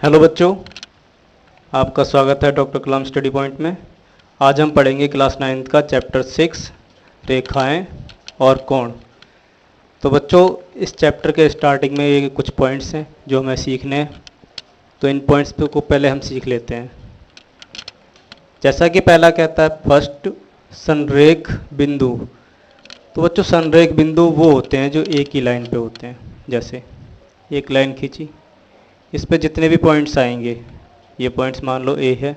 Hello बच्चों, आपका स्वागत है डॉक्टर कलाम स्टडी पॉइंट में। आज हम पढ़ेंगे क्लास 9th का चैप्टर 6 रेखाएं और कोण। तो बच्चों, इस चैप्टर के स्टार्टिंग में ये कुछ पॉइंट्स हैं जो हमें सीखने हैं। तो इन पॉइंट्स को पहले हम सीख लेते हैं। जैसा कि पहला कहता है फर्स्ट संरेख बिंदु। तो बच्चों, संरेख बिंदु वो होते हैं जो एक ही लाइन पे होते हैं। जैसे एक लाइन खींची, इस पे जितने भी पॉइंट्स आएंगे, ये पॉइंट्स मान लो ए है,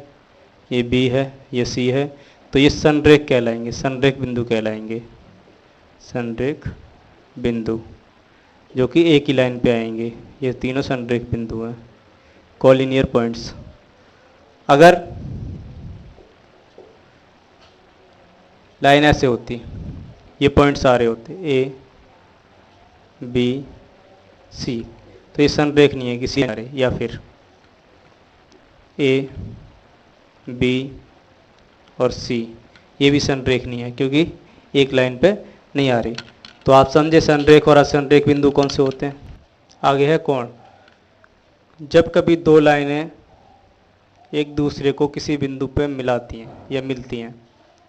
ये बी है, ये सी है, तो ये संरेख कहलाएंगे, संरेख बिंदु कहलाएंगे। संरेख बिंदु जो कि एक ही लाइन पे आएंगे, ये तीनों संरेख बिंदु हैं, कोलिनियर पॉइंट्स। अगर लाइन ऐसे होती, ये पॉइंट्स आ रहे होते ए बी सी, तो ये संरेख नहीं है किसी आ रहे, या फिर ए बी और सी, ये भी संरेख नहीं है क्योंकि एक लाइन पे नहीं आ रही। तो आप समझे संरेख और असंरेख बिंदु कौन से होते हैं। आगे है कोण। जब कभी दो लाइनें एक दूसरे को किसी बिंदु पे मिलाती हैं या मिलती हैं,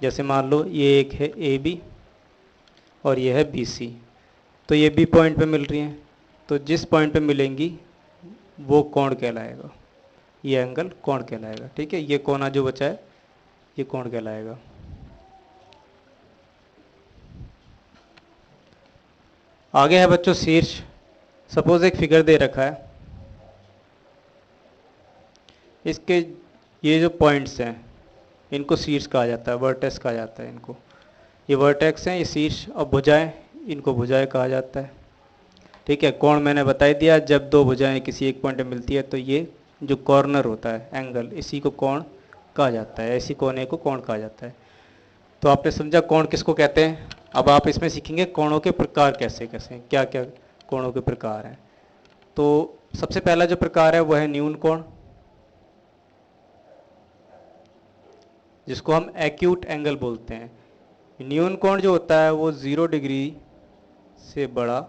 जैसे मान लो ये एक है ए बी और ये है बी सी, तो ये बी पॉइंट पे मिल रही हैं, तो जिस पॉइंट पे मिलेंगी वो कोण कहलाएगा, ये एंगल कोण कहलाएगा। ठीक है, ये कोना जो बचा है ये कोण कहलाएगा। आगे है बच्चों शीर्ष। सपोज एक फिगर दे रखा है, इसके ये जो पॉइंट्स हैं इनको शीर्ष कहा जाता है, वर्टेक्स कहा जाता है इनको। ये वर्टेक्स हैं, ये शीर्ष। और भुजाएं, इनको भुजाएं कहा जाता है। ठीक है, कोण मैंने बता ही दिया, जब दो भुजाएं किसी एक पॉइंट पे मिलती है तो ये जो कॉर्नर होता है एंगल, इसी को कोण कहा जाता है, ऐसी कोने को कोण कहा जाता है। तो आपने समझा कोण किसको कहते हैं। अब आप इसमें सीखेंगे कोणों के प्रकार कैसे कैसे, क्या क्या कोणों के प्रकार हैं। तो सबसे पहला जो प्रकार है वो है न्यून कोण, जिसको हम एक्यूट एंगल बोलते हैं। न्यून कोण जो होता है वो 0 डिग्री से बड़ा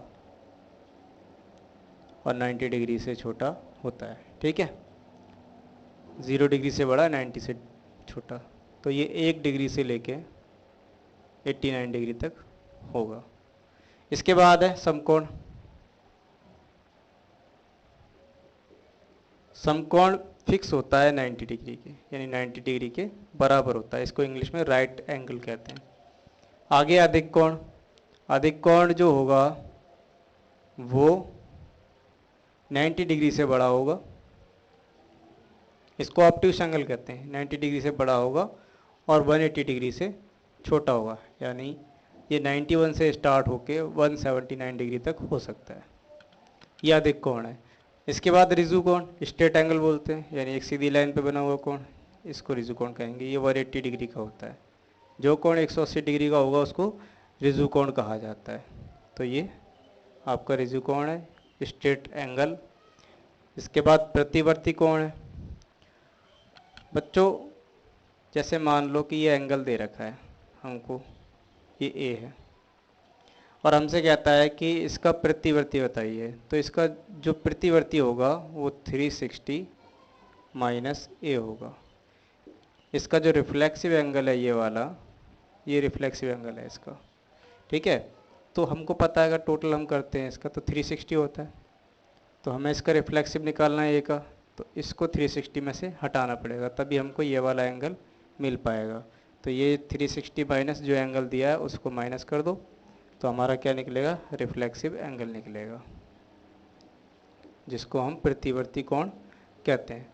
और 90 डिग्री से छोटा होता है। ठीक है, 0 डिग्री से बड़ा, 90 से छोटा। तो ये 1 डिग्री से लेके 89 डिग्री तक होगा। इसके बाद है समकोण। समकोण फिक्स होता है 90 डिग्री के, यानी 90 डिग्री के बराबर होता है। इसको इंग्लिश में राइट एंगल कहते हैं। आगे अधिक कोण। अधिक कोण जो होगा वो 90 डिग्री से बड़ा होगा, इसको ऑब्ट्यूस एंगल कहते हैं। 90 डिग्री से बड़ा होगा और 180 डिग्री से छोटा होगा, यानी ये 91 से स्टार्ट होके 179 डिग्री तक हो सकता है। यह अधिक कोण है। इसके बाद रिजु कोण, स्ट्रेट एंगल बोलते हैं, यानी एक सीधी लाइन पे बना हुआ कोण, इसको रिजु कोण कहेंगे। ये 180 डिग्री का होता है। जो कोण 180 डिग्री का होगा उसको रिजु कोण कहा जाता है। तो ये आपका रिजु कोण है, स्ट्रेट एंगल। इसके बाद प्रतिवर्ती कोण है। बच्चों, जैसे मान लो कि ये एंगल दे रखा है हमको, ये ए है, और हमसे कहता है कि इसका प्रतिवर्ती बताइए। तो इसका जो प्रतिवर्ती होगा वो 360 माइनस ए होगा। इसका जो रिफ्लेक्सिव एंगल है ये वाला, ये रिफ्लेक्सिव एंगल है इसका। ठीक है, तो हमको पता है अगर टोटल हम करते हैं इसका तो 360 होता है। तो हमें इसका रिफ्लेक्सिव निकालना है ए का, तो इसको 360 में से हटाना पड़ेगा, तभी हमको ये वाला एंगल मिल पाएगा। तो ये 360 माइनस जो एंगल दिया है उसको माइनस कर दो, तो हमारा क्या निकलेगा, रिफ्लेक्सिव एंगल निकलेगा, जिसको हम प्रतिवर्ती कोण कहते हैं।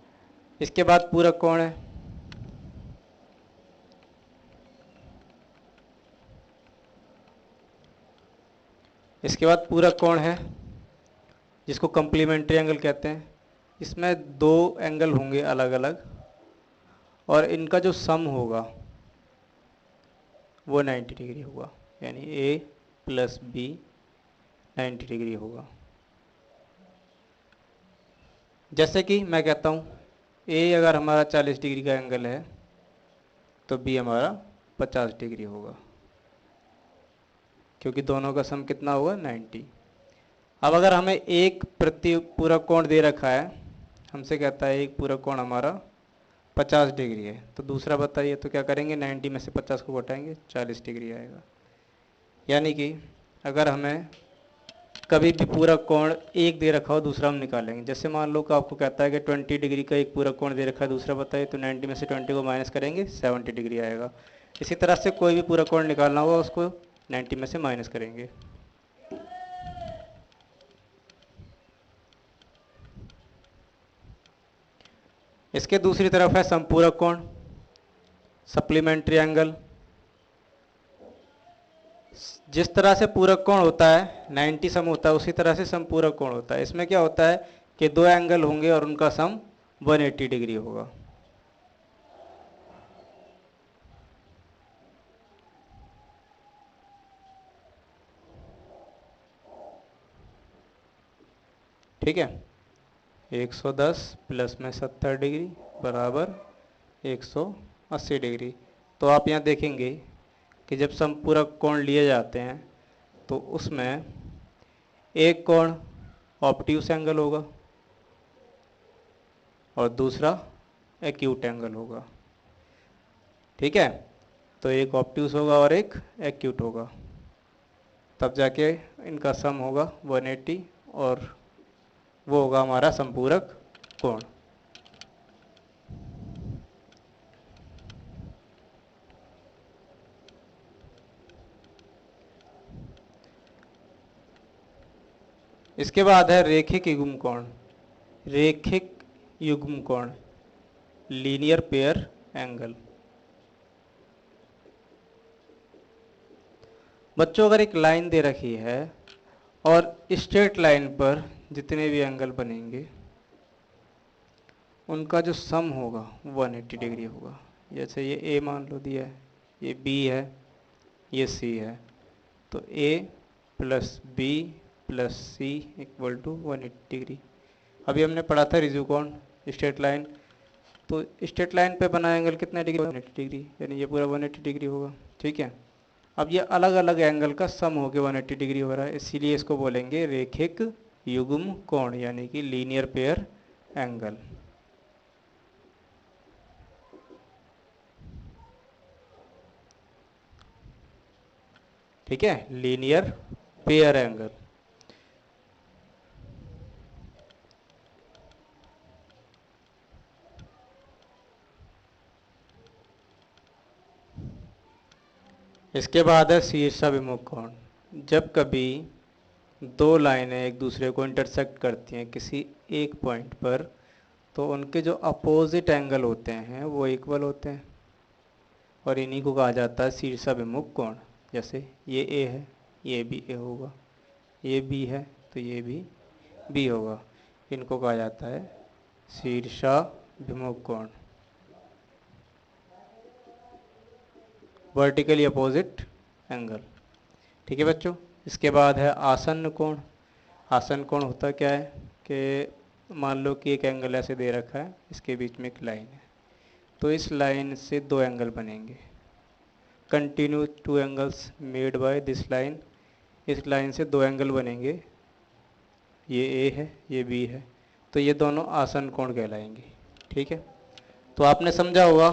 इसके बाद पूरक कोण है। इसके बाद पूरक कोण है जिसको कंप्लीमेंट्री एंगल कहते हैं। इसमें दो एंगल होंगे अलग अलग, और इनका जो सम होगा वो 90 डिग्री होगा, यानी ए प्लस बी 90 डिग्री होगा। जैसे कि मैं कहता हूँ ए अगर हमारा 40 डिग्री का एंगल है तो बी हमारा 50 डिग्री होगा, क्योंकि दोनों का सम कितना होगा, 90। अब अगर हमें एक पूरक कोण दे रखा है हमसे कहता है एक पूरक कोण हमारा 50 डिग्री है, तो दूसरा बताइए तो क्या करेंगे, 90 में से 50 को घटाएंगे 40 डिग्री आएगा। यानी कि अगर हमें कभी भी पूरक कोण एक दे रखा हो, दूसरा हम निकालेंगे। जैसे मान लो कि आपको कहता है कि 20 डिग्री का एक पूरक कोण दे रखा है, दूसरा बताइए तो 90 में से 20 को माइनस करेंगे 70 डिग्री आएगा। इसी तरह से कोई भी पूरक कोण निकालना होगा उसको 90 में से माइनस करेंगे। इसके दूसरी तरफ है समपूरक कोण, सप्लीमेंट्री एंगल। जिस तरह से पूरक कोण होता है 90 सम होता है, उसी तरह से समपूरक कोण होता है। इसमें क्या होता है कि दो एंगल होंगे और उनका सम 180 डिग्री होगा। ठीक है, 110 प्लस में 70 डिग्री बराबर 180 डिग्री। तो आप यहाँ देखेंगे कि जब समपूरक कोण लिए जाते हैं तो उसमें एक कोण ऑब्ट्यूस एंगल होगा और दूसरा एक्यूट एंगल होगा। ठीक है, तो एक ऑब्ट्यूस होगा और एक एक्यूट होगा, तब जाके इनका सम होगा 180 और वो होगा हमारा समपूरक कोण। इसके बाद है रेखिक युग्म कोण। रेखिक युग्म कोण, लीनियर पेयर एंगल। बच्चों अगर एक लाइन दे रखी है और स्ट्रेट लाइन पर जितने भी एंगल बनेंगे उनका जो सम होगा 180 डिग्री होगा। जैसे ये ए मान लो दिया है, ये बी है, ये सी है, तो A plus B plus C equal to 180 degree. अभी हमने पढ़ा था रिज्यू कोण, स्ट्रेट लाइन, तो स्ट्रेट लाइन पे बना एंगल कितना डिग्री, 180 डिग्री, यानी ये पूरा 180 डिग्री होगा। ठीक है, अब ये अलग अलग एंगल का सम होकर 180 डिग्री हो रहा है, इसीलिए इसको बोलेंगे रेखिक युग्म कोण, यानी कि लीनियर पेयर एंगल। ठीक है, लीनियर पेयर एंगल। इसके बाद है शीर्षाभिमुख कोण। जब कभी दो लाइनें एक दूसरे को इंटरसेक्ट करती हैं किसी एक पॉइंट पर, तो उनके जो अपोजिट एंगल होते हैं वो इक्वल होते हैं और इन्हीं को कहा जाता है शीर्षाभिमुख कोण। जैसे ये ए है, ये भी ए होगा, ये बी है तो ये भी बी होगा, इनको कहा जाता है शीर्षाभिमुख कोण, वर्टिकली अपोजिट एंगल। ठीक है बच्चों, इसके बाद है आसन्न कोण। आसन्न कोण होता क्या है कि मान लो कि एक एंगल ऐसे दे रखा है, इसके बीच में एक लाइन है, तो इस लाइन से दो एंगल बनेंगे। Continue two angles made by this line, इस लाइन से दो एंगल बनेंगे, ये ए है ये बी है, तो ये दोनों आसन्न कोण कहलाएंगे। ठीक है, तो आपने समझा होगा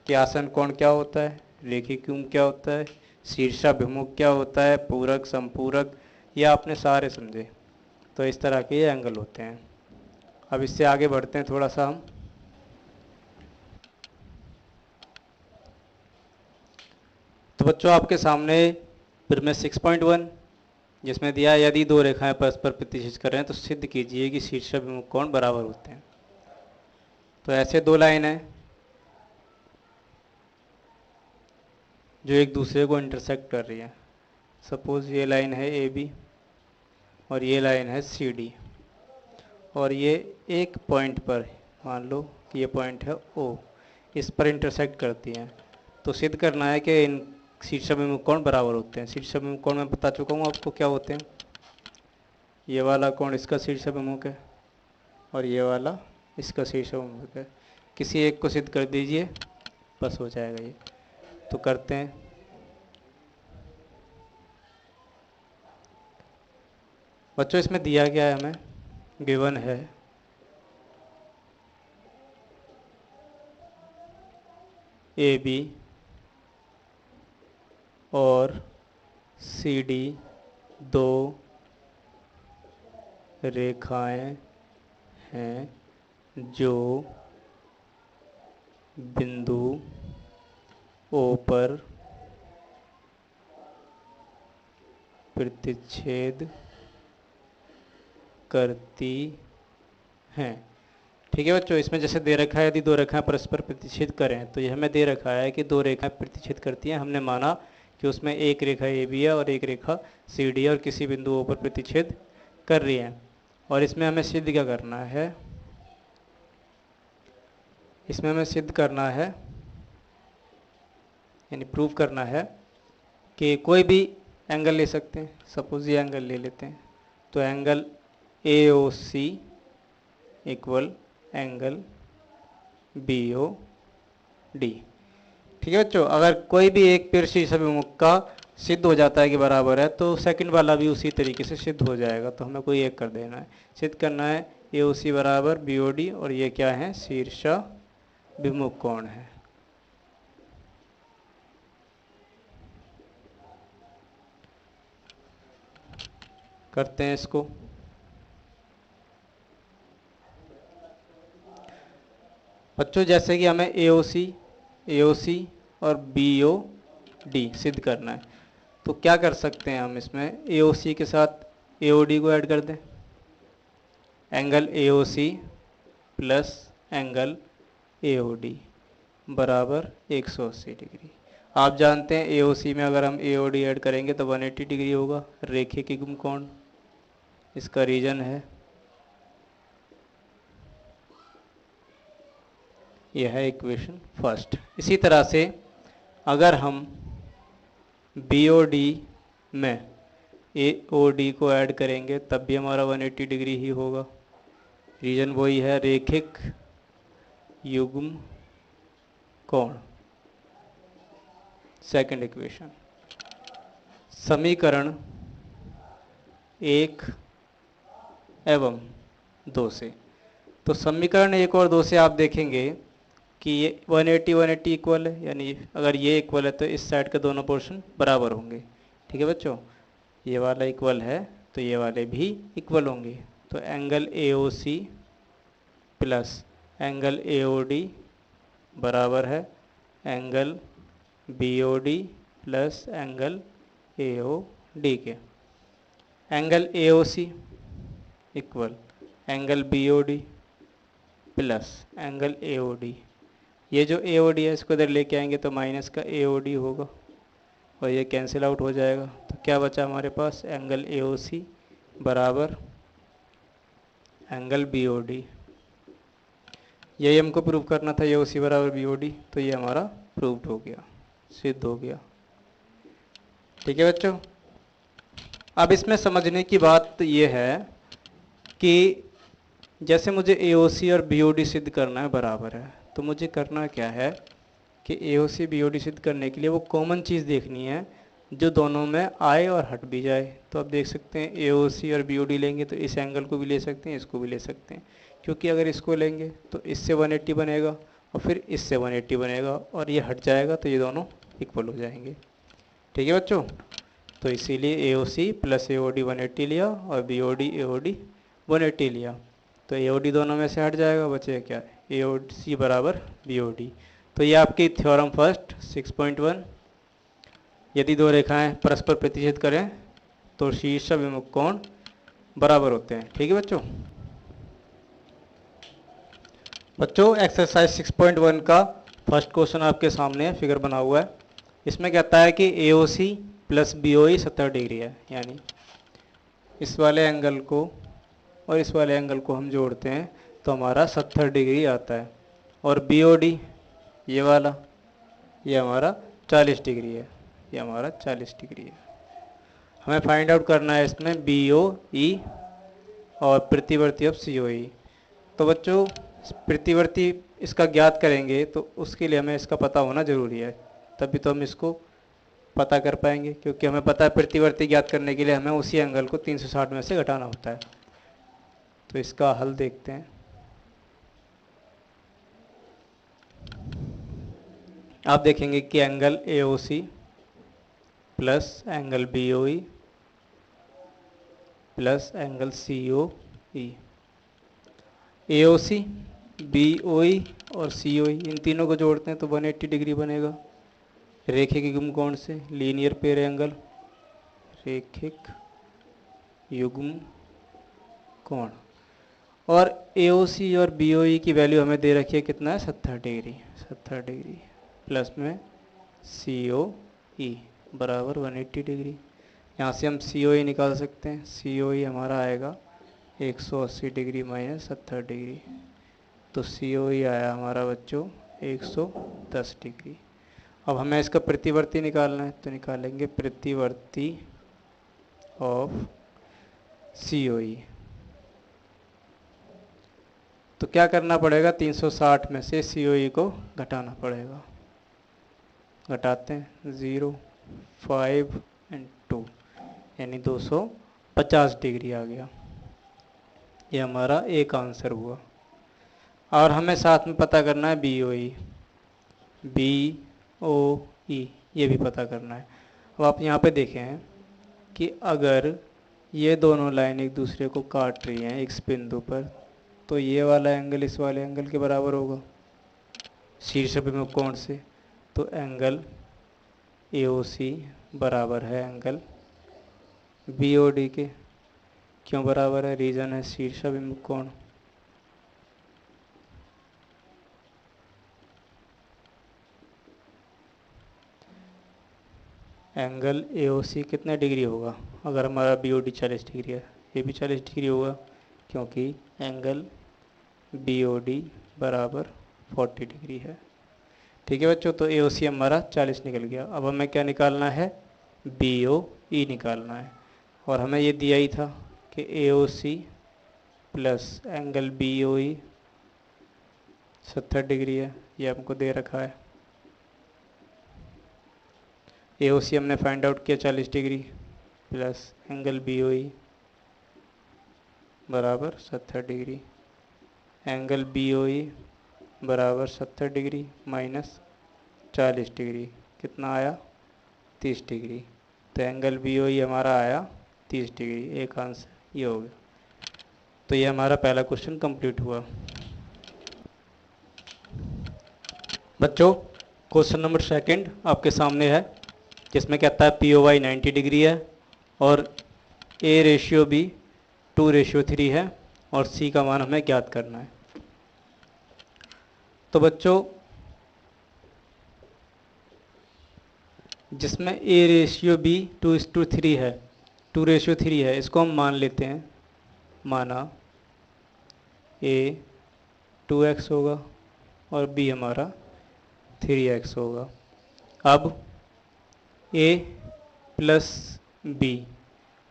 कि आसन्न कोण क्या होता है, रेखिक युग्म क्या होता है, शीर्षाभिमुख क्या होता है, पूरक संपूरक, ये आपने सारे समझे। तो इस तरह के ये एंगल होते हैं। अब इससे आगे बढ़ते हैं थोड़ा सा हम। तो बच्चों आपके सामने प्रमेय 6.1 जिसमें दिया है यदि दो रेखाएं परस्पर प्रतिच्छेद कर रहे हैं तो सिद्ध कीजिए कि शीर्षाभिमुख कोण बराबर होते हैं। तो ऐसे दो लाइन है जो एक दूसरे को इंटरसेक्ट कर रही है। सपोज ये लाइन है ए बी और ये लाइन है सी डी, और ये एक पॉइंट पर, मान लो कि ये पॉइंट है ओ, इस पर इंटरसेक्ट करती हैं। तो सिद्ध करना है कि इन शीर्षाभिमुख कोण बराबर होते हैं। शीर्षाभिमुख कोण मैं बता चुका हूँ आपको क्या होते हैं। ये वाला कोण इसका शीर्षाभिमुख है और ये वाला इसका शीर्षाभिमुख है। किसी एक को सिद्ध कर दीजिए, बस हो जाएगा ये। तो करते हैं। बच्चों इसमें दिया गया है, हमें गिवन है ए बी और सी डी दो रेखाएं हैं जो बिंदु ओ पर प्रतिच्छेद करती हैं। ठीक है बच्चों, इसमें जैसे दे रखा है यदि दो रेखाएं परस्पर प्रतिच्छेद करें, तो यह हमें दे रखा है कि दो रेखाएं प्रतिच्छेद करती हैं। हमने माना कि उसमें एक रेखा ए बी है और एक रेखा सी डी है और किसी बिंदु ओ पर प्रतिच्छेद कर रही है। और इसमें हमें सिद्ध क्या करना है, इसमें हमें सिद्ध करना है यानी प्रूव करना है कि कोई भी एंगल ले सकते हैं। सपोज ये एंगल ले लेते हैं, तो angle A O C equal angle B O D. ठीक है बच्चों, अगर कोई भी एक पेड़ शीर्ष अभिमुख का सिद्ध हो जाता है कि बराबर है, तो सेकंड वाला भी उसी तरीके से सिद्ध हो जाएगा। तो हमें कोई एक कर देना है, सिद्ध करना है ए ओ सी बराबर बी ओ डी, और ये क्या है, शीर्षाभिमुख कोण है। करते हैं इसको। बच्चों जैसे कि हमें ए ओ सी और बी ओ डी सिद्ध करना है, तो क्या कर सकते हैं हम, इसमें ए ओ सी के साथ ए ओ डी को ऐड कर दें। Angle A O C plus angle A O D बराबर 180 डिग्री। आप जानते हैं ए ओ सी में अगर हम ए ओ डी ऐड करेंगे तो 180 डिग्री होगा। रेखिक युग्म कोण इसका रीजन है, यह है इक्वेशन फर्स्ट। इसी तरह से अगर हम बी ओ डी में ए ओ डी को ऐड करेंगे तब भी हमारा 180 डिग्री ही होगा। रीजन वही है, रेखिक युग्म कोण। सेकंड इक्वेशन, समीकरण 1 एवं 2 से। तो समीकरण 1 और 2 से आप देखेंगे कि ये 180 इक्वल है, यानी अगर ये इक्वल है तो इस साइड के दोनों पोर्शन बराबर होंगे। ठीक है बच्चों, ये वाला इक्वल है तो ये वाले भी इक्वल होंगे। तो angle A O C plus angle A O D बराबर है angle B O D plus angle A O D के। Angle A O C equal angle B O D plus angle A O D. ये जो ए O D है इसको इधर लेके आएंगे तो माइनस का ए ओ डी होगा और ये कैंसिल आउट हो जाएगा। तो क्या बचा हमारे पास, एंगल ए ओ सी बराबर एंगल बी ओ डी। यही हमको प्रूव करना था, ए ओ सी बराबर बी ओ डी। तो ये हमारा प्रूव्ड हो गया, सिद्ध हो गया। ठीक है बच्चों, अब इसमें समझने की बात ये है कि जैसे मुझे ए ओ सी और बी ओ डी सिद्ध करना है बराबर है, तो मुझे करना क्या है कि ए O C B O D सिद्ध करने के लिए वो कॉमन चीज़ देखनी है जो दोनों में आए और हट भी जाए। तो आप देख सकते हैं ए ओ सी और बी ओ डी लेंगे तो इस एंगल को भी ले सकते हैं, इसको भी ले सकते हैं, क्योंकि अगर इसको लेंगे तो इससे 180 बनेगा और फिर इससे 180 बनेगा और ये हट जाएगा तो ये दोनों इक्वल हो जाएंगे। ठीक है बच्चों, तो इसीलिए ए ओ सी प्लस ए ओ डी 180 लिया और B O D A O D 180 लिया। तो ए ओ डी दोनों में से हट जाएगा, बचेगा क्या, ए ओ सी बराबर बी ओ डी। तो ये आपकी थ्योरम फर्स्ट 6.1, यदि दो रेखाएं परस्पर प्रतिच्छेद करें तो शीर्षाभिमुख कोण बराबर होते हैं। ठीक है बच्चों एक्सरसाइज 6.1 का फर्स्ट क्वेश्चन आपके सामने है, फिगर बना हुआ है। इसमें कहता है कि ए O C plus B O ई 70 डिग्री है, यानी इस वाले एंगल को और इस वाले एंगल को हम जोड़ते हैं तो हमारा 70 डिग्री आता है। और बी ओ डी ये वाला, ये हमारा 40 डिग्री है, ये हमारा 40 डिग्री है। हमें फाइंड आउट करना है इसमें बी ओ ई और प्रतिवर्ती ऑफ सी ओ ई। तो बच्चों प्रतिवर्ती इसका ज्ञात करेंगे तो उसके लिए हमें इसका पता होना ज़रूरी है, तभी तो हम इसको पता कर पाएंगे, क्योंकि हमें पता है प्रतिवर्ती ज्ञात करने के लिए हमें उसी एंगल को 360 में से घटाना होता है। तो इसका हल देखते हैं। आप देखेंगे कि angle AOC plus angle BOE plus angle COE, AOC, BOE और COE इन तीनों को जोड़ते हैं तो 180 डिग्री बनेगा रेखिक युग्म कोण से, लीनियर पेयर एंगल, रेखिक युग्म कोण। और AOC और BOE की वैल्यू हमें दे रखी है कितना है 70 डिग्री, 70 डिग्री प्लस में COE बराबर 180 डिग्री। यहाँ से हम COE निकाल सकते हैं, COE हमारा आएगा 180 डिग्री माइनस 70 डिग्री, तो COE आया हमारा बच्चों 110 डिग्री। अब हमें इसका प्रतिवर्ती निकालना है तो निकालेंगे प्रतिवर्ती ऑफ COE। तो क्या करना पड़ेगा, 360 में से COE को घटाना पड़ेगा। घटाते हैं 0, 5 एंड 2 यानी 250 डिग्री आ गया। ये हमारा एक आंसर हुआ। और हमें साथ में पता करना है BOE, BOE ये भी पता करना है। अब आप यहाँ पे देखें कि अगर ये दोनों लाइन एक दूसरे को काट रही हैं इस बिंदु पर, तो ये वाला एंगल इस वाले एंगल के बराबर होगा शीर्ष अभिमुख कोण से। तो एंगल AOC बराबर है एंगल BOD के। क्यों बराबर है, रीजन है शीर्ष अभिमुख कोण। एंगल AOC कितने डिग्री होगा, अगर हमारा BOD 40 डिग्री है, ये भी 40 डिग्री होगा क्योंकि एंगल BOD बराबर 40 डिग्री है। ठीक है बच्चों, तो AOC हमारा 40 निकल गया। अब हमें क्या निकालना है, BOE निकालना है। और हमें ये दिया ही था कि AOC plus angle BOE 70 degree है, ये हमको दे रखा है। AOC हमने फाइंड आउट किया 40 डिग्री प्लस एंगल BOE बराबर 70 डिग्री। एंगल BOE बराबर 70 डिग्री माइनस 40 डिग्री कितना आया 30 डिग्री। तो एंगल BOE हमारा आया 30 डिग्री, एक आंसर ये हो गया। तो ये हमारा पहला क्वेश्चन कंप्लीट हुआ। बच्चों क्वेश्चन नंबर सेकंड आपके सामने है, जिसमें कहता है POY 90 डिग्री है और A/B 2/3 है और C का मान हमें ज्ञात करना है। तो बच्चों जिसमें A/B 2:3 है, 2/3 है, इसको हम मान लेते हैं, माना A 2x होगा और B हमारा 3x होगा। अब A plus B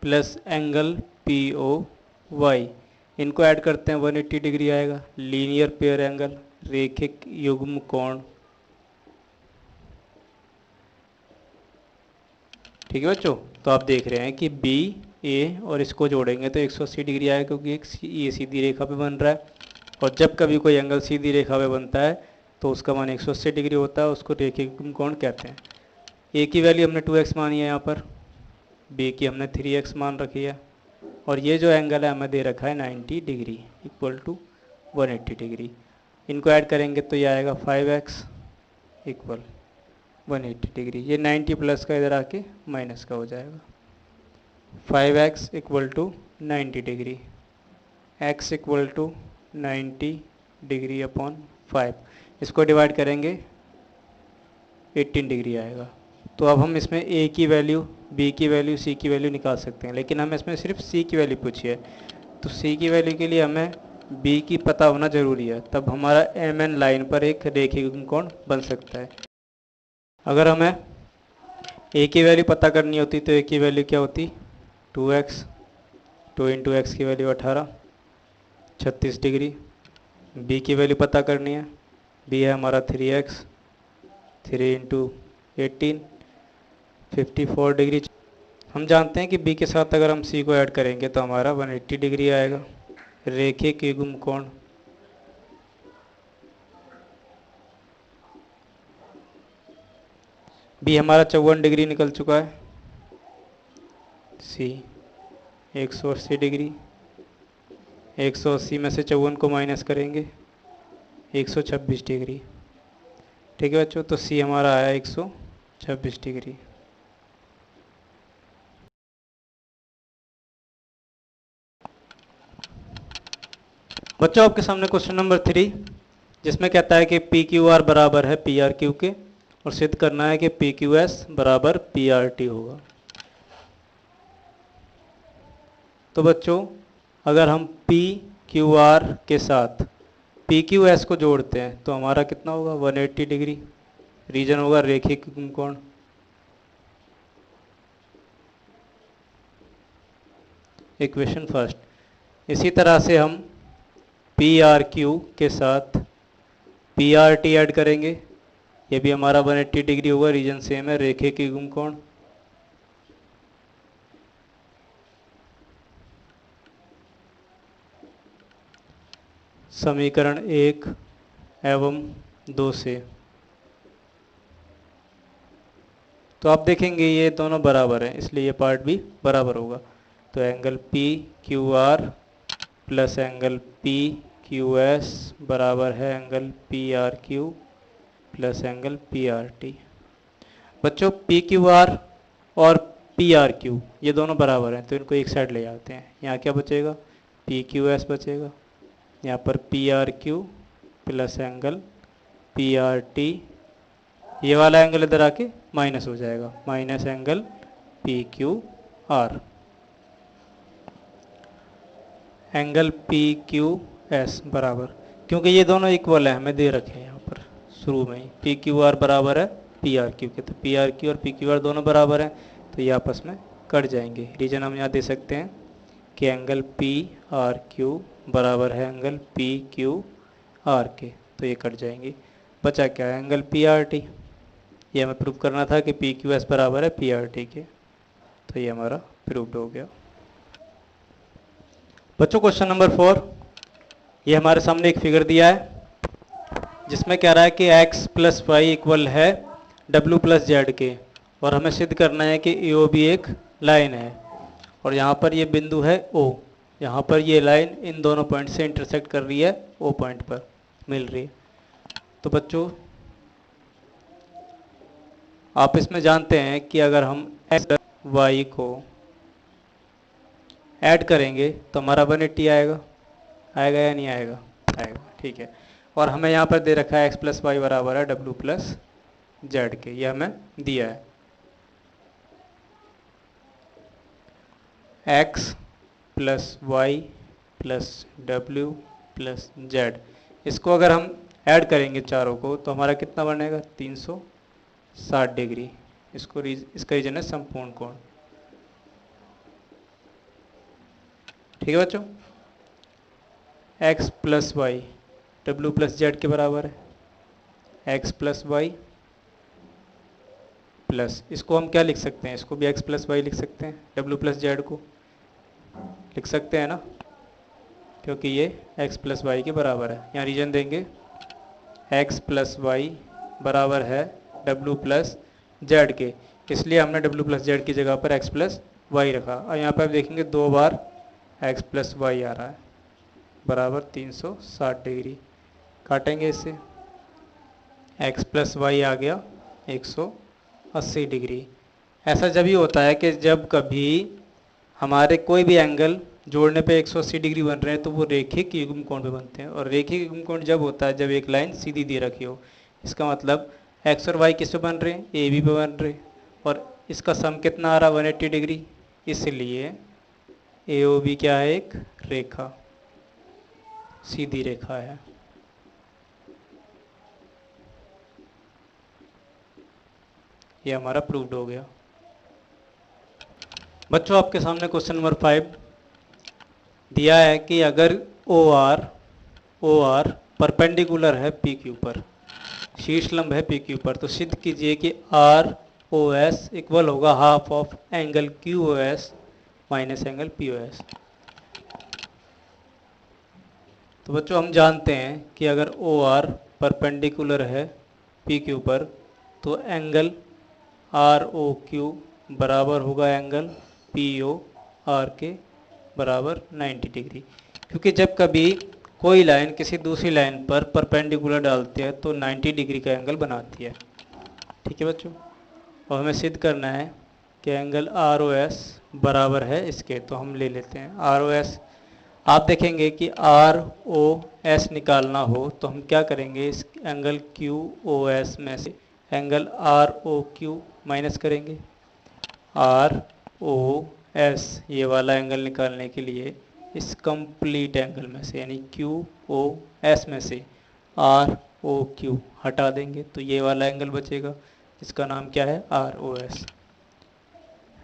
plus angle POY इनको ऐड करते हैं 180 डिग्री आएगा। लीनियर पेयर एंगल, रेखिक युग्म कोण। ठीक है बच्चों, तो आप देख रहे हैं कि BA और इसको जोड़ेंगे तो 180 डिग्री आएगा क्योंकि ये सीधी रेखा पे बन रहा है। और जब कभी कोई एंगल सीधी रेखा पे बनता है तो उसका मान 180 डिग्री होता है, उसको रेखिक युग्म कोण कहते हैं। A की वैल्यू हमने 2x मानी है यहाँ पर, B की हमने 3x मान रखी है, और ये जो एंगल है हमें दे रखा है 90 डिग्री इक्वल टू 180 डिग्री। इनको ऐड करेंगे तो ये आएगा 5x इक्वल 180 डिग्री। ये 90 प्लस का इधर आके माइनस का हो जाएगा। 5x equal to 90 degree, x equal to 90 degree upon 5, इसको डिवाइड करेंगे 18 डिग्री आएगा। तो अब हम इसमें A की वैल्यू, B की वैल्यू, C की वैल्यू निकाल सकते हैं, लेकिन हमें इसमें सिर्फ C की वैल्यू पूछी है। तो C की वैल्यू के लिए हमें B की पता होना ज़रूरी है, तब हमारा MN लाइन पर एक रेखिक कोण बन सकता है। अगर हमें A की वैल्यू पता करनी होती तो A की वैल्यू क्या होती, 2x, 2 इंटू एक्स की वैल्यू 18, 36 डिग्री। B की वैल्यू पता करनी है, B है हमारा 3x, 3 इंटू 18, 54 डिग्री। हम जानते हैं कि B के साथ अगर हम C को ऐड करेंगे तो हमारा 180 डिग्री आएगा। रेखिक युग्म कोण बी हमारा 54 डिग्री निकल चुका है, सी 180 डिग्री, 180 में से 54 को माइनस करेंगे 126 डिग्री। ठीक है बच्चों, तो सी हमारा आया 126 डिग्री। बच्चों आपके सामने क्वेश्चन नंबर 3, जिसमें कहता है कि पी क्यू आर बराबर है पी आर क्यू के, और सिद्ध करना है कि पी क्यू एस बराबर पी आर टी होगा। तो बच्चों अगर हम पी क्यू आर के साथ पी क्यू एस को जोड़ते हैं तो हमारा कितना होगा 180 डिग्री, रीजन होगा रेखिक कोण। Equation first. इसी तरह से हम पी आर क्यू के साथ पी आर टी ऐड करेंगे, ये भी हमारा 180 डिग्री होगा, रीजन सेम है, रेखिक कोण। समीकरण 1 एवं 2 से तो आप देखेंगे ये दोनों बराबर हैं, इसलिए ये पार्ट भी बराबर होगा। तो angle P Q R plus angle P Q S बराबर है angle P R Q plus angle P R T. बच्चों पी क्यू आर और पी आर क्यू ये दोनों बराबर हैं, तो इनको एक साइड ले जाते हैं। यहाँ क्या बचेगा, पी क्यू एस बचेगा, यहाँ पर P R Q plus angle P R T, ये वाला एंगल इधर आके माइनस हो जाएगा, minus angle P Q R. Angle P Q S बराबर, क्योंकि ये दोनों इक्वल है हमें दे रखे हैं यहाँ पर शुरू में ही, पी क्यू आर बराबर है पी आर क्यू के, तो पी आर क्यू और पी क्यू आर दोनों बराबर हैं, तो ये आपस में कट जाएंगे। रीजन हम यहाँ दे सकते हैं कि एंगल पी आर क्यू बराबर है एंगल पी क्यू आर के, तो ये कट जाएंगे। बचा क्या है, एंगल पी आर टी। ये हमें प्रूव करना था कि पी क्यू एस बराबर है पी आर टी के, तो ये हमारा प्रूव्ड हो गया। बच्चों क्वेश्चन नंबर 4, ये हमारे सामने एक फिगर दिया है जिसमें कह रहा है कि x प्लस वाई इक्वल है w प्लस जेड के, और हमें सिद्ध करना है कि ए ओ बी एक लाइन है, और यहाँ पर ये बिंदु है O, यहाँ पर ये लाइन इन दोनों पॉइंट से इंटरसेक्ट कर रही है, O पॉइंट पर मिल रही है। तो बच्चों आप इसमें जानते हैं कि अगर हम x y को ऐड करेंगे तो हमारा 180 आएगा, आएगा या नहीं आएगा, आएगा। ठीक है, और हमें यहाँ पर दे रखा है x प्लस वाई बराबर है w प्लस जेड के, ये हमें दिया है। x plus Y plus W plus Z, इसको अगर हम ऐड करेंगे चारों को तो हमारा कितना बनेगा 360 डिग्री। इसका रीजन है संपूर्ण कोण। ठीक है बच्चों, x plus Y W plus Z के बराबर है, x प्लस वाई प्लस, इसको हम क्या लिख सकते हैं, इसको भी x प्लस वाई लिख सकते हैं, डब्ल्यू प्लस जेड को लिख सकते हैं ना, क्योंकि ये x प्लस वाई के बराबर है। यहाँ रीजन देंगे x प्लस वाई बराबर है डब्ल्यू प्लस जेड के, इसलिए हमने डब्ल्यू प्लस जेड की जगह पर x प्लस वाई रखा, और यहाँ पर आप देखेंगे 2 बार x प्लस वाई आ रहा है बराबर 360 डिग्री। काटेंगे इससे, x प्लस वाई आ गया 180 डिग्री। ऐसा जब ही होता है कि जब कभी हमारे कोई भी एंगल जोड़ने पे 180 डिग्री बन रहे हैं तो वो रेखिक युग्म कोण पे बनते हैं, और रेखिक युग्म कोण जब होता है जब एक लाइन सीधी दे रखी हो। इसका मतलब x और y किस पे बन रहे हैं, ए बी पे बन रहे हैं, और इसका सम कितना आ रहा है 180 डिग्री, इसलिए ए ओ बी क्या है, एक रेखा, सीधी रेखा है। ये हमारा प्रूव्ड हो गया। बच्चों आपके सामने क्वेश्चन नंबर 5 दिया है कि अगर ओ आर परपेंडिकुलर है पी क्यू पर, शीर्ष लंब है पी क्यू पर, तो सिद्ध कीजिए कि आर ओ एस इक्वल होगा half of angle Q O S minus angle P O S. तो बच्चों हम जानते हैं कि अगर ओ आर परपेंडिकुलर है पी क्यू पर तो एंगल आर ओ क्यू बराबर होगा एंगल पी ओ आर के बराबर 90 डिग्री, क्योंकि जब कभी कोई लाइन किसी दूसरी लाइन पर परपेंडिकुलर डालती है तो 90 डिग्री का एंगल बनाती है। ठीक है बच्चों, और हमें सिद्ध करना है कि एंगल आर ओ एस बराबर है इसके, तो हम ले लेते हैं आर ओ एस। आप देखेंगे कि आर ओ एस निकालना हो तो हम क्या करेंगे, इस एंगल क्यू ओ एस में से angle R O Q minus करेंगे। आर ओ एस ये वाला एंगल निकालने के लिए इस कंप्लीट एंगल में से यानी क्यू ओ एस में से आर ओ क्यू हटा देंगे तो ये वाला एंगल बचेगा, जिसका नाम क्या है R O S.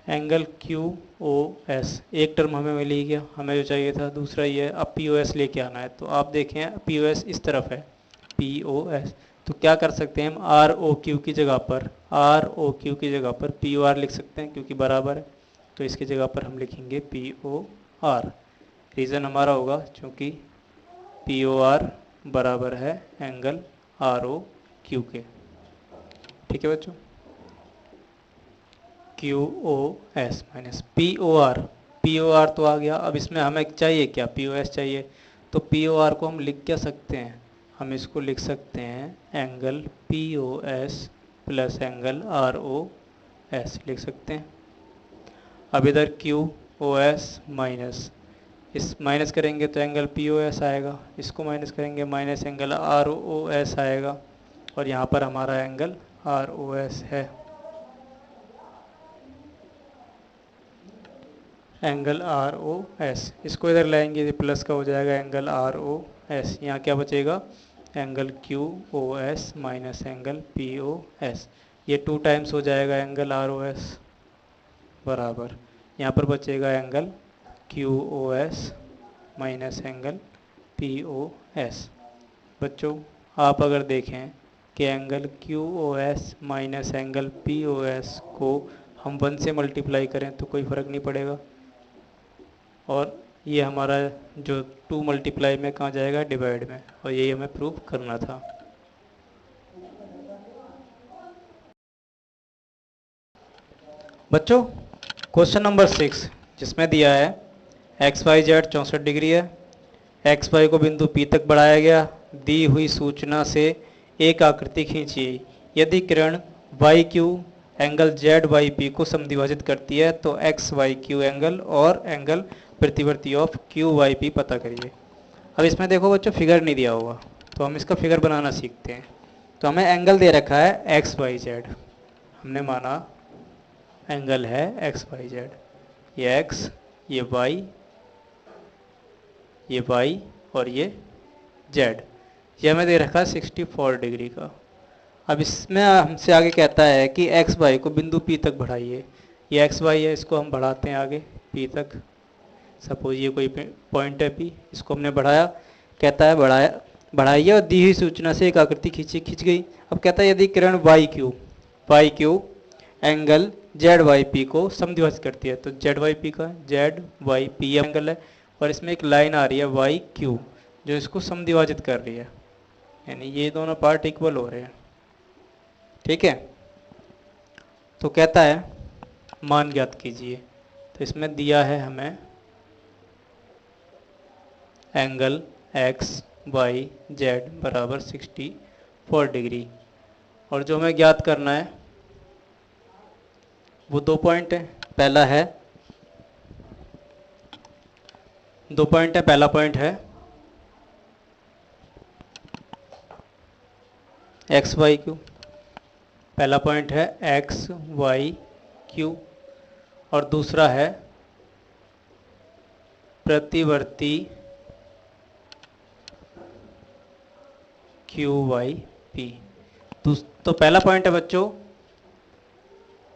Angle Q O S एक टर्म हमें मिल ही गया, हमें जो चाहिए था दूसरा ये है। अब पी ओ एस लेके आना है, तो आप देखें पी ओ एस इस तरफ है, पी ओ एस, तो क्या कर सकते हैं हम आर ओ क्यू की जगह पर पी ओ आर लिख सकते हैं क्योंकि बराबर है, तो इसकी जगह पर हम लिखेंगे पी ओ आर। रीज़न हमारा होगा क्योंकि पी ओ आर बराबर है एंगल आर ओ क्यू के। ठीक है बच्चों, Q O S minus P O R तो आ गया। अब इसमें हमें चाहिए क्या, पी ओ एस चाहिए, तो पी ओ आर को हम लिख क्या सकते हैं, हम इसको लिख सकते हैं angle P O S plus angle R O S लिख सकते हैं। अब इधर क्यू ओ एस माइनस, इस माइनस करेंगे तो एंगल पी ओ एस आएगा, इसको माइनस करेंगे minus angle R O S आएगा, और यहाँ पर हमारा एंगल आर ओ एस है। एंगल आर ओ एस, इसको इधर लाएंगे तो प्लस का हो जाएगा एंगल आर ओ एस, यहाँ क्या बचेगा angle Q O S minus angle P O S, ये 2 टाइम्स हो जाएगा एंगल आर ओ एस बराबर, यहाँ पर बचेगा angle Q O S minus angle P O S. बच्चों आप अगर देखें कि angle Q O S minus angle P O S को हम 1 से मल्टीप्लाई करें तो कोई फ़र्क नहीं पड़ेगा, और ये हमारा जो 2 मल्टीप्लाई में कहाँ जाएगा, डिवाइड में, और यही हमें प्रूव करना था। बच्चों क्वेश्चन नंबर 6 जिसमें दिया है एक्स वाई जेड 64 डिग्री है, एक्स वाई को बिंदु P तक बढ़ाया गया, दी हुई सूचना से एक आकृति खींचिए, यदि किरण Y Q angle Z Y P को समद्विभाजित करती है तो एक्स वाई क्यू एंगल और एंगल प्रतिवर्ती ऑफ क्यू वाई पी पता करिए। अब इसमें देखो बच्चों फिगर नहीं दिया होगा, तो हम इसका फिगर बनाना सीखते हैं। तो हमें एंगल दे रखा है एक्स वाई जेड, हमने माना एंगल है एक्स वाई जेड, ये एक्स ये वाई और ये जेड, ये हमें दे रखा है 64 डिग्री का। अब इसमें हमसे आगे कहता है कि एक्स वाई को बिंदु P तक बढ़ाइए, ये एक्स वाई है, इसको हम बढ़ाते हैं आगे P तक, सपोज ये कोई पॉइंट है P, इसको हमने बढ़ाया, कहता है बढ़ाइए और दी हुई सूचना से एक आकृति खींच गई। अब कहता है यदि किरण Y Q angle Z Y P को समद्विभाजित करती है, तो जेड वाई पी का जेड वाई पी एंगल है, और इसमें एक लाइन आ रही है वाई क्यू जो इसको समद्विभाजित कर रही है, यानी ये दोनों पार्ट इक्वल हो रहे हैं। ठीक है, तो कहता है मान ज्ञात कीजिए, तो इसमें दिया है हमें एंगल एक्स वाई जेड बराबर 64 डिग्री, और जो हमें ज्ञात करना है वो 2 पॉइंट है। पहला है 2 पॉइंट है, पहला पॉइंट है एक्स वाई क्यू, पहला पॉइंट है एक्स वाई क्यू, और दूसरा है प्रतिवर्ती क्यू वाई पी। तो पहला पॉइंट है बच्चों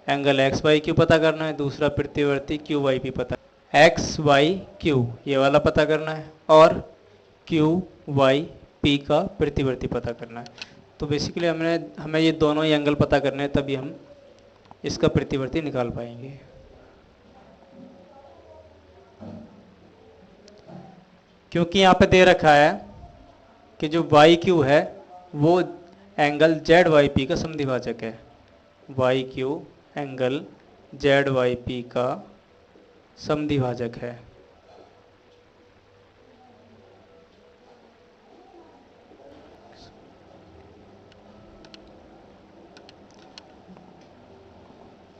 एंगल एक्स वाई क्यू पता करना है, दूसरा प्रतिवर्ती क्यू वाई पी पता, एक्स वाई क्यू ये वाला पता करना है, और क्यू वाई पी का प्रतिवर्ती पता करना है। तो बेसिकली हमें ये दोनों ही एंगल पता करने हैं, तभी हम इसका प्रतिवर्ती निकाल पाएंगे। क्योंकि यहाँ पे दे रखा है कि जो वाई क्यू है वो एंगल जेड वाई पी का समद्विभाजक है, Y Q angle Z Y P का समद्विभाजक है।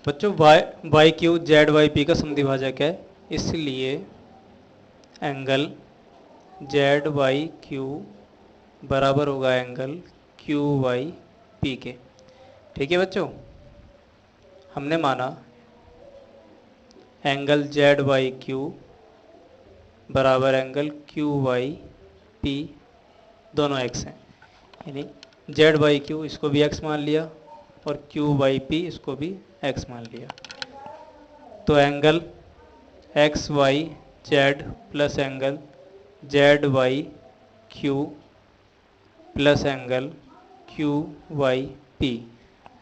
बच्चों Y Q Z Y P का समद्विभाजक है, इसलिए एंगल जेड वाई क्यू बराबर होगा एंगल क्यू वाई पी के। ठीक है बच्चों, हमने माना एंगल जेड वाई क्यू बराबर एंगल क्यू वाई पी, दोनों एक्स हैं, यानी जेड वाई क्यू इसको भी एक्स मान लिया और क्यू वाई पी इसको भी एक्स मान लिया। तो angle X Y Z plus angle Z Y Q plus angle Q Y P,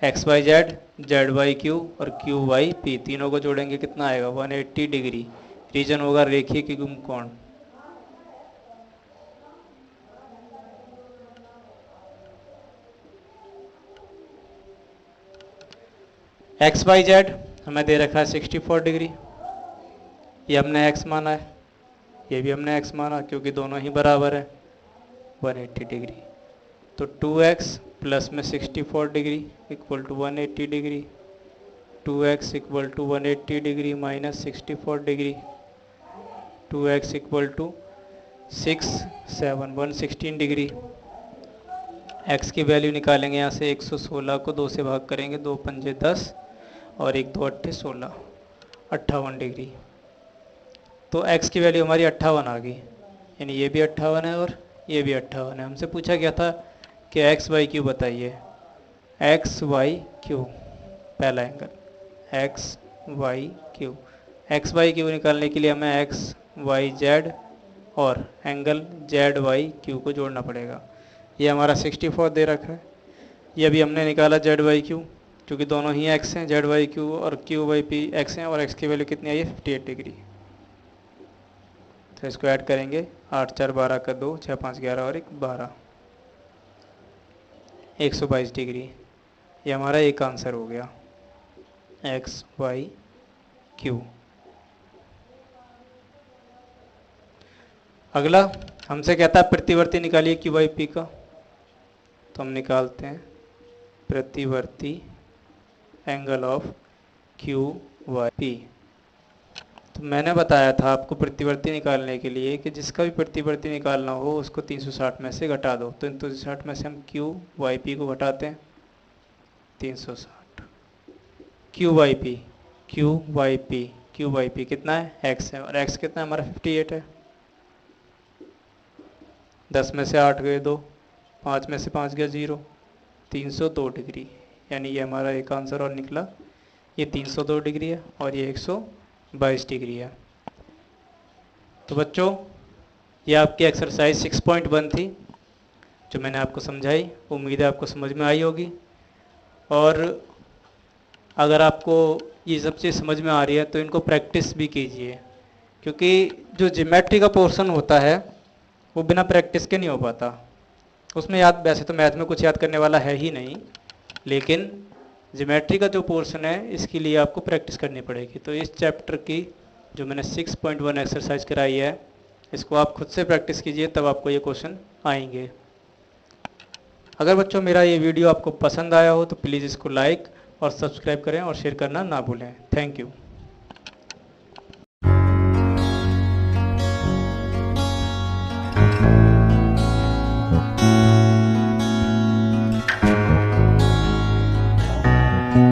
X Y Z, Z Y Q और क्यू वाई पी तीनों को जोड़ेंगे कितना आएगा 180 डिग्री। रीजन होगा रेखीय युग्म कोण। एक्स वाई जेड हमें दे रखा है 64 डिग्री, ये हमने एक्स माना है, ये भी हमने एक्स माना क्योंकि दोनों ही बराबर है 180 डिग्री। तो 2x प्लस में 64 degree equal to 180 degree, 2x equal to 180 degree minus 64 degree, 2x equal to 116 degree. x की वैल्यू निकालेंगे यहाँ से 116 को 2 से भाग करेंगे, 2 पंजे 10 और 1 2 8 16, 58 डिग्री। तो x की वैल्यू हमारी 58 आ गई, यानी ये भी 58 है और ये भी 58 है। हमसे पूछा गया था कि एक्स वाई क्यू बताइए, एक्स वाई क्यू पहला angle X Y Q. X Y Q निकालने के लिए हमें एक्स वाई जेड और एंगल जेड वाई क्यू को जोड़ना पड़ेगा। ये हमारा 64 दे रखा है, ये अभी हमने निकाला जेड वाई क्यू, क्योंकि दोनों ही एक्स हैं, जेड वाई क्यू और क्यू वाई पी एक्स हैं और एक्स की वैल्यू कितनी आई है 58 डिग्री। तो इसको ऐड करेंगे, 8 4 12 का 2, 6 5 11 और 1 12, 122 डिग्री। ये हमारा एक आंसर हो गया एक्स वाई क्यू। अगला हमसे कहता है प्रतिवर्ती निकालिए क्यू वाई पी का, तो हम निकालते हैं प्रतिवर्ती angle of Q Y P. तो मैंने बताया था आपको प्रतिवर्ती निकालने के लिए कि जिसका भी प्रतिवर्ती निकालना हो उसको 360 में से घटा दो। तो 360 में से हम क्यू वाई पी को घटाते हैं, 360 Q Y P, Q Y P, Q Y P कितना है एक्स है और एक्स कितना है हमारा 58 है। 10 में से 8 गए 2, 5 में से 5 गया 0, 302 डिग्री, यानी ये हमारा एक आंसर और निकला। ये 302 डिग्री है और ये 122 डिग्री है। तो बच्चों ये आपकी एक्सरसाइज 6.1 थी जो मैंने आपको समझाई, उम्मीद है आपको समझ में आई होगी। और अगर आपको ये सब चीज़ समझ में आ रही है तो इनको प्रैक्टिस भी कीजिए, क्योंकि जो ज्योमेट्री का पोर्शन होता है वो बिना प्रैक्टिस के नहीं हो पाता। उसमें याद, वैसे तो मैथ में कुछ याद करने वाला है ही नहीं, लेकिन ज्योमेट्री का जो पोर्शन है इसके लिए आपको प्रैक्टिस करनी पड़ेगी। तो इस चैप्टर की जो मैंने 6.1 एक्सरसाइज कराई है इसको आप खुद से प्रैक्टिस कीजिए, तब आपको ये क्वेश्चन आएंगे। अगर बच्चों मेरा ये वीडियो आपको पसंद आया हो तो प्लीज़ इसको लाइक और सब्सक्राइब करें और शेयर करना ना भूलें। Thank you.